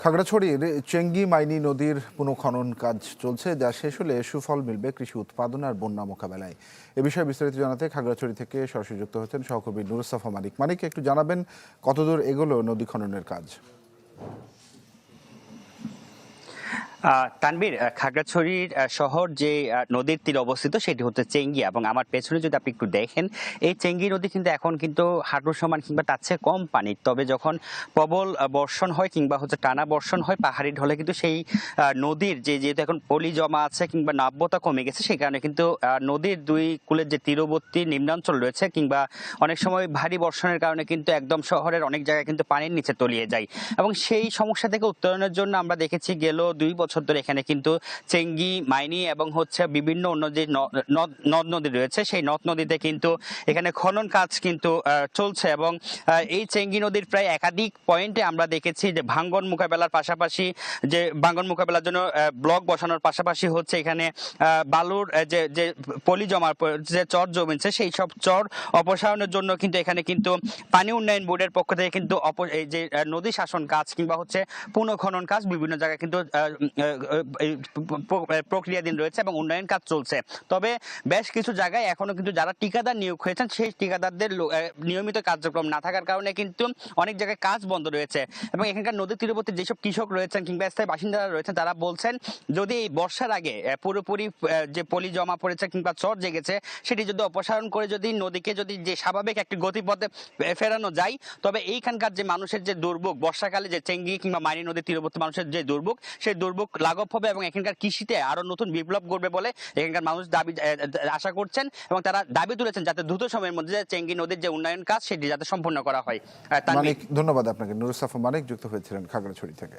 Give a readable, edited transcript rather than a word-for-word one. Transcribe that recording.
খাগড়াছড়ির চেঙ্গি মাইনি নদীর পুনঃখনন কাজ চলছে, যা শেষ হলে সুফল মিলবে কৃষি উৎপাদন আর বন্যা মোকাবেলায়। এ বিষয়ে বিস্তারিত জানাতে খাগড়াছড়ি থেকে সরাসরি যুক্ত হচ্ছেন সহকর্মী নুরুস্তাফা মানিক। মানিক, একটু জানাবেন কতদূর এগোলো নদী খননের কাজ? তানভীর, খাগড়াছড়ির শহর যে নদীর তীরে অবস্থিত সেটি হচ্ছে চেঙ্গি, এবং আমার পেছনে যদি আপনি একটু দেখেন, এই চেঙ্গি নদী কিন্তু এখন কিন্তু হাঁটুর সমান কিংবা তার চেয়ে কম পানি। তবে যখন প্রবল বর্ষণ হয় কিংবা হচ্ছে টানা বর্ষণ হয় পাহাড়ি ঢলে, কিন্তু সেই নদীর যেহেতু এখন পলি জমা আছে কিংবা নাব্যতা কমে গেছে, সেই কারণে কিন্তু নদীর দুই কূলের যে তীরবর্তী নিম্নাঞ্চল রয়েছে কিংবা অনেক সময় ভারী বর্ষণের কারণে কিন্তু একদম শহরের অনেক জায়গায় কিন্তু পানির নিচে তলিয়ে যায়। এবং সেই সমস্যা থেকে উত্তরণের জন্য আমরা দেখেছি গেল 2 বছর ধরে এখানে কিন্তু চেঙ্গি মাইনি এবং হচ্ছে বিভিন্ন অন্য যে নদ নদী রয়েছে, সেই নদ নদীতে কিন্তু এখানে খনন কাজ কিন্তু চলছে। এবং এই চেঙ্গি নদীর প্রায় একাধিক পয়েন্টে আমরা দেখেছি যে ভাঙ্গন মোকাবেলার পাশাপাশি, যে ভাঙ্গন মোকাবেলার জন্য ব্লক বসানোর পাশাপাশি হচ্ছে এখানে বালুর যে পলি জমার যে চর জমেছে, সেই সব চর অপসারণের জন্য কিন্তু এখানে কিন্তু পানি উন্নয়ন বোর্ডের পক্ষ থেকে কিন্তু এই যে নদী শাসন কাজ কিংবা হচ্ছে পুনঃখনন কাজ বিভিন্ন জায়গায় কিন্তু প্রক্রিয়াধীন রয়েছে এবং উন্নয়ন কাজ চলছে। তবে বেশ কিছু জায়গায় এখনো কিন্তু যারা ঠিকাদার নিয়োগ হয়েছেন, সেই ঠিকাদারদের নিয়মিত কার্যক্রম না থাকার কারণে কিন্তু অনেক জায়গায় কাজ বন্ধ রয়েছে। এবং এখানকার নদী তীরবর্তী যেসব কৃষক রয়েছেন কিংবা স্থায়ী বাসিন্দারা রয়েছেন, তারা বলছেন যদি এই বর্ষার আগে পুরোপুরি যে পলি জমা পড়েছে কিংবা চর জেগেছে, সেটি যদি অপসারণ করে যদি নদীকে যদি যে স্বাভাবিক একটি গতিপথে ফেরানো যায়, তবে এইখানকার যে মানুষের যে দুর্ভোগ, বর্ষাকালে যে চেঙ্গি কিংবা মাইনি নদী তীরবর্তী মানুষের যে দুর্ভোগ, সেই দুর্ভোগ লাঘব হবে এবং এখানকার কৃষিতে আরো নতুন বিপ্লব করবে বলে এখানকার মানুষ দাবি আশা করছেন। এবং তারা দাবি তুলেছেন যাতে দ্রুত সময়ের মধ্যে চেঙ্গি নদীর যে উন্নয়ন কাজ সেটি যাতে সম্পূর্ণ করা হয়। মানিক, ধন্যবাদ আপনাকে। নুরুস্তাফা মানিক যুক্ত হয়েছিলেন খাগড়াছড়ি থেকে।